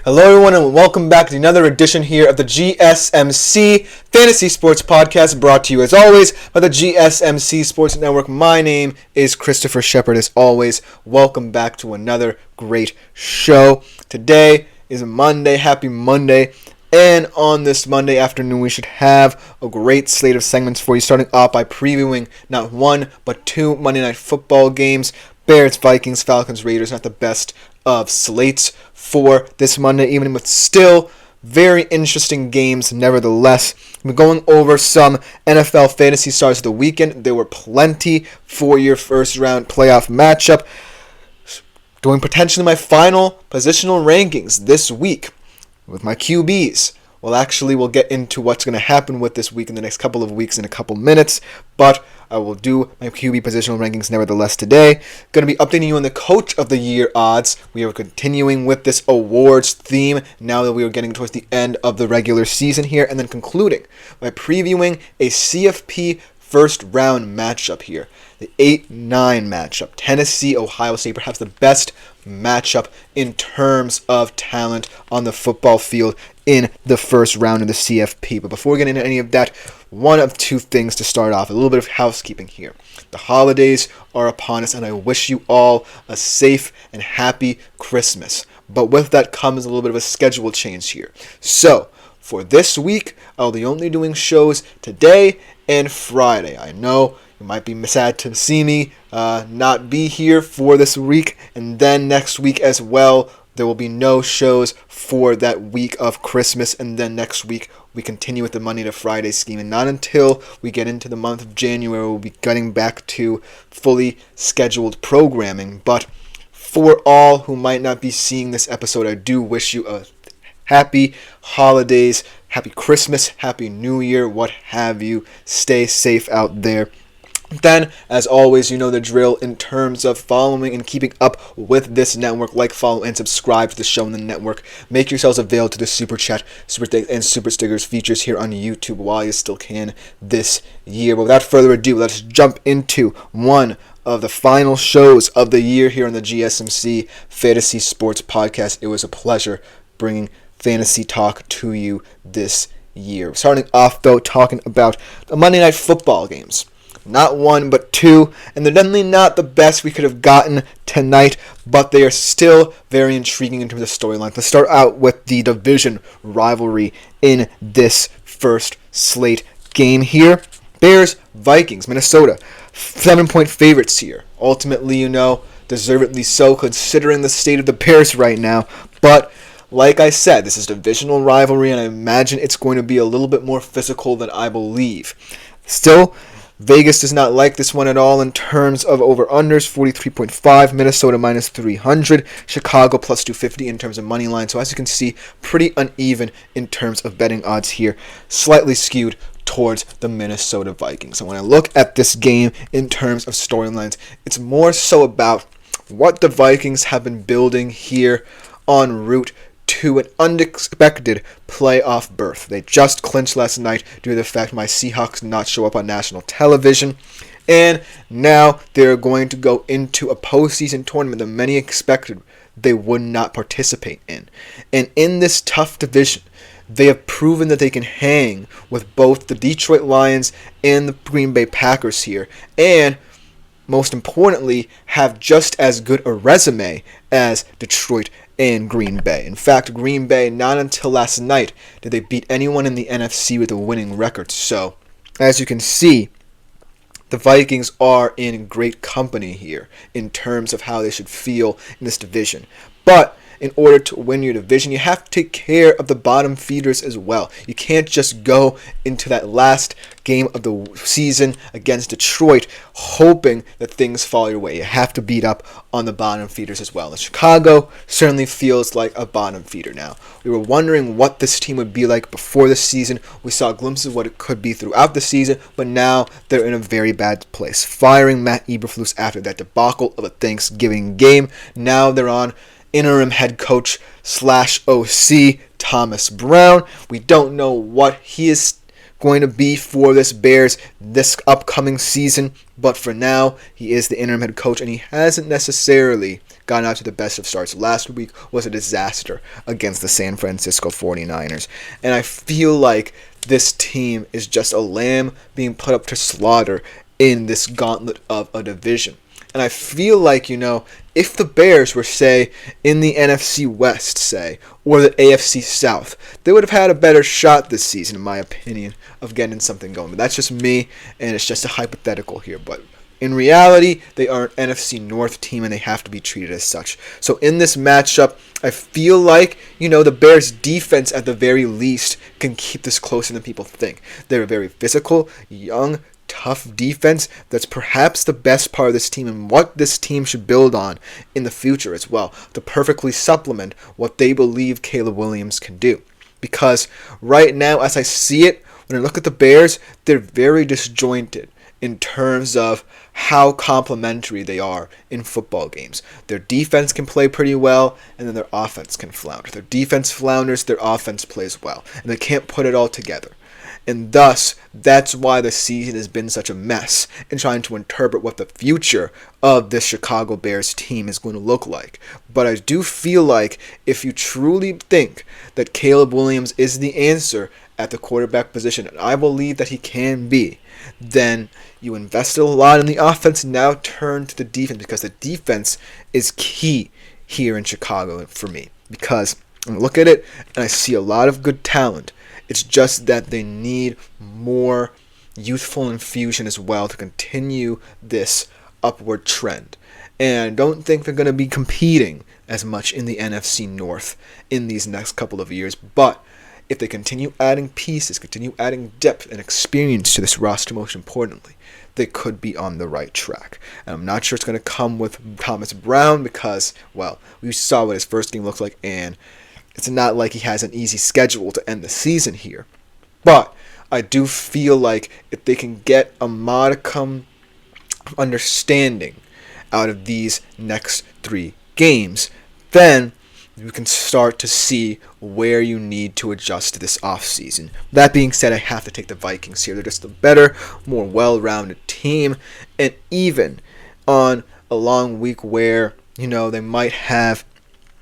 Hello everyone and welcome back to another edition here of the GSMC Fantasy Sports Podcast, brought to you as always by the GSMC Sports Network. My name is Christopher Shepard. As always, welcome back to another great show. Today is Monday. Happy Monday. And on this Monday afternoon, we should have a great slate of segments for you, starting off by previewing not one, but two Monday Night Football games. Bears, Vikings, Falcons, Raiders, not the best of slates for this Monday evening, but still very interesting games nevertheless. We're going over some NFL fantasy stars of the weekend. There were plenty for your first round playoff matchup. Doing potentially my final positional rankings this week with my QBs. We'll get into what's going to happen with this week in the next couple of weeks in a couple minutes, but I will do my QB positional rankings nevertheless today. Going to be updating you on the Coach of the Year odds. We are continuing with this awards theme now that we are getting towards the end of the regular season here, and then concluding by previewing a CFP first round matchup here. The 8-9 matchup. Tennessee, Ohio State, perhaps the best matchup in terms of talent on the football field in the first round of the CFP. But before we get into any of that, one of two things to start off. A little bit of housekeeping here. The holidays are upon us, and I wish you all a safe and happy Christmas. But with that comes a little bit of a schedule change here. So, for this week, I'll be only doing shows today and Friday. I know you might be sad to see me not be here for this week, and then next week as well. There will be no shows for that week of Christmas, and then next week we continue with the Monday to Friday scheme. And not until we get into the month of January we'll be getting back to fully scheduled programming. But for all who might not be seeing this episode, I do wish you a happy holidays, happy Christmas, happy New Year, what have you. Stay safe out there. Then, as always, you know the drill in terms of following and keeping up with this network. Like, follow, and subscribe to the show and the network. Make yourselves available to the Super Chat, Super Thanks, and Super Stickers features here on YouTube while you still can this year. But without further ado, let's jump into one of the final shows of the year here on the GSMC Fantasy Sports Podcast. It was a pleasure bringing fantasy talk to you this year. Starting off, though, talking about the Monday Night Football games. Not one, but two, and they're definitely not the best we could have gotten tonight, but they are still very intriguing in terms of storylines. Let's start out with the division rivalry in this first slate game here. Bears, Vikings, Minnesota, 7-point favorites here. Ultimately, deservedly so considering the state of the Bears right now, but like I said, this is divisional rivalry, and I imagine it's going to be a little bit more physical than I believe. Still, Vegas does not like this one at all in terms of over-unders, 43.5, Minnesota minus 300, Chicago plus 250 in terms of money line. So as you can see, pretty uneven in terms of betting odds here, slightly skewed towards the Minnesota Vikings. So when I look at this game in terms of storylines, it's more so about what the Vikings have been building here en route to an unexpected playoff berth. They just clinched last night due to the fact my Seahawks did not show up on national television. And now they're going to go into a postseason tournament that many expected they would not participate in. And in this tough division, they have proven that they can hang with both the Detroit Lions and the Green Bay Packers here. And most importantly, have just as good a resume as Detroit and Green Bay. In fact, Green Bay, not until last night did they beat anyone in the NFC with a winning record. So, as you can see, the Vikings are in great company here in terms of how they should feel in this division. But in order to win your division, you have to take care of the bottom feeders as well. You can't just go into that last game of the season against Detroit hoping that things fall your way. You have to beat up on the bottom feeders as well. And Chicago certainly feels like a bottom feeder now. We were wondering what this team would be like before the season. We saw glimpses of what it could be throughout the season, but now they're in a very bad place. Firing Matt Eberflus after that debacle of a Thanksgiving game. Now they're on interim head coach / OC Thomas Brown. We don't know what he is going to be for this Bears this upcoming season, but for now, he is the interim head coach, and he hasn't necessarily gotten out to the best of starts last week, was a disaster against the San Francisco 49ers. And I feel like this team is just a lamb being put up to slaughter in this gauntlet of a division. And I feel like, if the Bears were, say, in the NFC West, say, or the AFC South, they would have had a better shot this season, in my opinion, of getting something going. But that's just me, and it's just a hypothetical here. But in reality, they are an NFC North team, and they have to be treated as such. So in this matchup, I feel like, the Bears' defense, at the very least, can keep this closer than people think. They're very physical, young, tough defense that's perhaps the best part of this team and what this team should build on in the future as well, to perfectly supplement what they believe Caleb Williams can do. Because right now, as I see it, when I look at the Bears, they're very disjointed in terms of how complementary they are in football games. Their defense can play pretty well, and then their offense can flounder. Their defense flounders, their offense plays well, and they can't put it all together. And thus, that's why the season has been such a mess in trying to interpret what the future of this Chicago Bears team is going to look like. But I do feel like if you truly think that Caleb Williams is the answer at the quarterback position, and I believe that he can be, then you invested a lot in the offense and now turn to the defense, because the defense is key here in Chicago for me. Because I look at it and I see a lot of good talent. It's just that they need more youthful infusion as well to continue this upward trend. And I don't think they're going to be competing as much in the NFC North in these next couple of years. But if they continue adding pieces, continue adding depth and experience to this roster, most importantly, they could be on the right track. And I'm not sure it's going to come with Thomas Brown because, well, we saw what his first game looked like, and it's not like he has an easy schedule to end the season here. But I do feel like if they can get a modicum of understanding out of these next 3 games, then you can start to see where you need to adjust this offseason. That being said, I have to take the Vikings here. They're just a better, more well-rounded team. And even on a long week where, they might have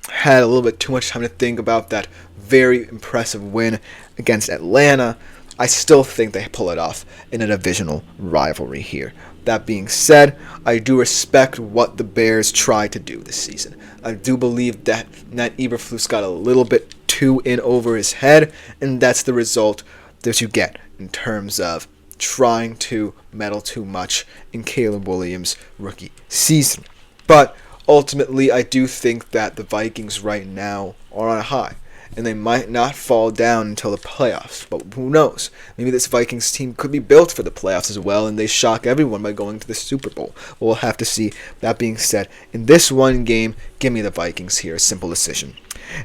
had a little bit too much time to think about that very impressive win against Atlanta, I still think they pull it off in a divisional rivalry here. That being said, I do respect what the Bears tried to do this season. I do believe that Matt Eberflus got a little bit too in over his head, and that's the result that you get in terms of trying to meddle too much in Caleb Williams' rookie season. But ultimately, I do think that the Vikings right now are on a high, and they might not fall down until the playoffs. But who knows? Maybe this Vikings team could be built for the playoffs as well, and they shock everyone by going to the Super Bowl. We'll have to see. That being said, in this one game, give me the Vikings here. A simple decision.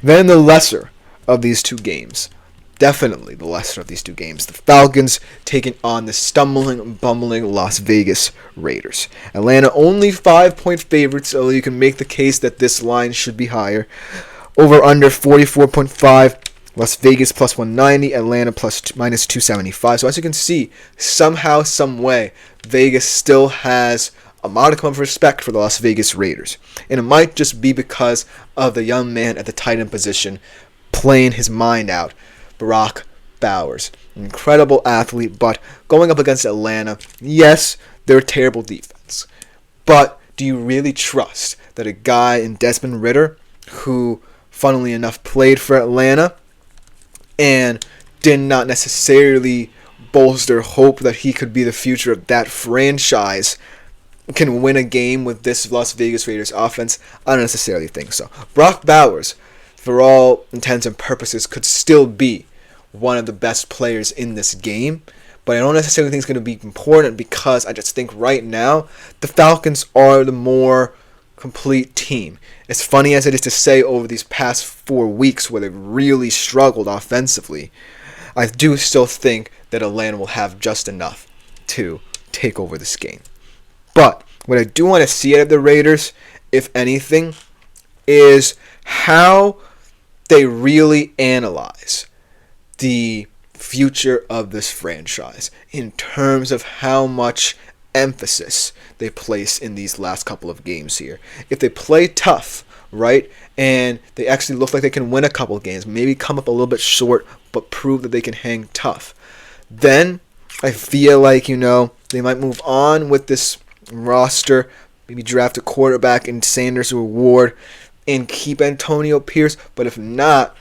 Then the lesser of these 2 games, definitely the lesser of these 2 games, the Falcons taking on the stumbling, bumbling Las Vegas Raiders. Atlanta only 5-point favorites, so you can make the case that this line should be higher. Over under 44.5, Las Vegas plus 190, Atlanta minus 275. So as you can see, somehow, some way, Vegas still has a modicum of respect for the Las Vegas Raiders. And it might just be because of the young man at the tight end position playing his mind out, Brock Bowers. An incredible athlete, but going up against Atlanta, yes, they're a terrible defense. But do you really trust that a guy in Desmond Ridder, who funnily enough played for Atlanta and did not necessarily bolster hope that he could be the future of that franchise, can win a game with this Las Vegas Raiders offense? I don't necessarily think so. Brock Bowers, for all intents and purposes, could still be one of the best players in this game, but I don't necessarily think it's going to be important because I just think right now the Falcons are the more complete team. As funny as it is to say over these past 4 weeks where they've really struggled offensively, I do still think that Atlanta will have just enough to take over this game. But what I do want to see out of the Raiders, if anything, is how they really analyze the future of this franchise in terms of how much emphasis they place in these last couple of games here. If they play tough, right, and they actually look like they can win a couple of games, maybe come up a little bit short, but prove that they can hang tough, then I feel like, they might move on with this roster, maybe draft a quarterback in Sanders or Ward, and keep Antonio Pierce. But if not,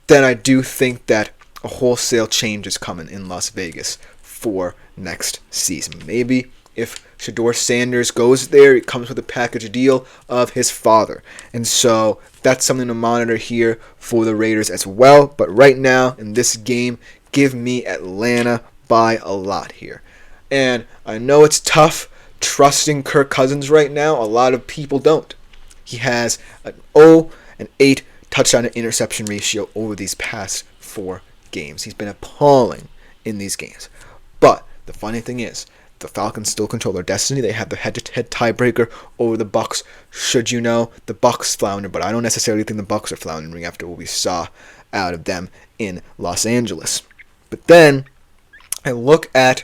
then I do think that a wholesale change is coming in Las Vegas for next season. Maybe if Shedeur Sanders goes there, it comes with a package deal of his father. And so that's something to monitor here for the Raiders as well. But right now, in this game, give me Atlanta by a lot here. And I know it's tough trusting Kirk Cousins right now. A lot of people don't. He has an 0-8 touchdown to interception ratio over these past 4 games. He's been appalling in these games. But the funny thing is, the Falcons still control their destiny. They have the head-to-head tiebreaker over the Bucs. Should you know, the Bucs flounder, but I don't necessarily think the Bucs are floundering after what we saw out of them in Los Angeles. But then I look at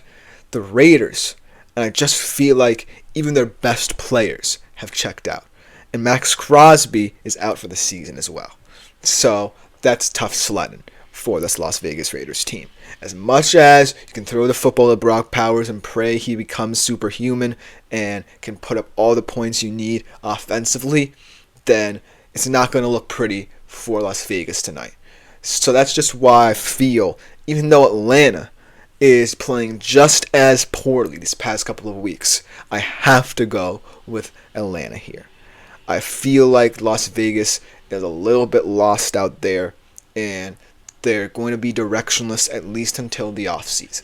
the Raiders, and I just feel like even their best players have checked out. And Max Crosby is out for the season as well. So that's tough sledding for this Las Vegas Raiders team. As much as you can throw the football at Brock Powers and pray he becomes superhuman and can put up all the points you need offensively, then it's not going to look pretty for Las Vegas tonight. So that's just why I feel, even though Atlanta is playing just as poorly these past couple of weeks, I have to go with Atlanta here. I feel like Las Vegas is a little bit lost out there, and they're going to be directionless at least until the offseason.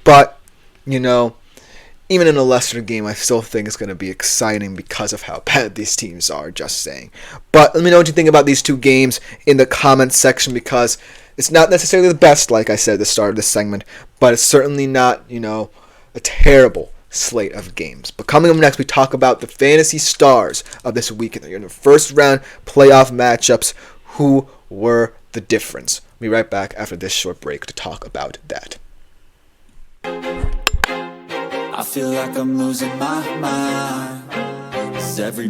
But, even in a lesser game, I still think it's going to be exciting because of how bad these teams are, just saying. But let me know what you think about these 2 games in the comments section, because it's not necessarily the best, like I said at the start of this segment, but it's certainly not, a terrible slate of games. But coming up next, we talk about the fantasy stars of this weekend. In the first round playoff matchups, who were the difference? We'll be right back after this short break to talk about that. I feel like I'm losing my mind. 'Cause everybody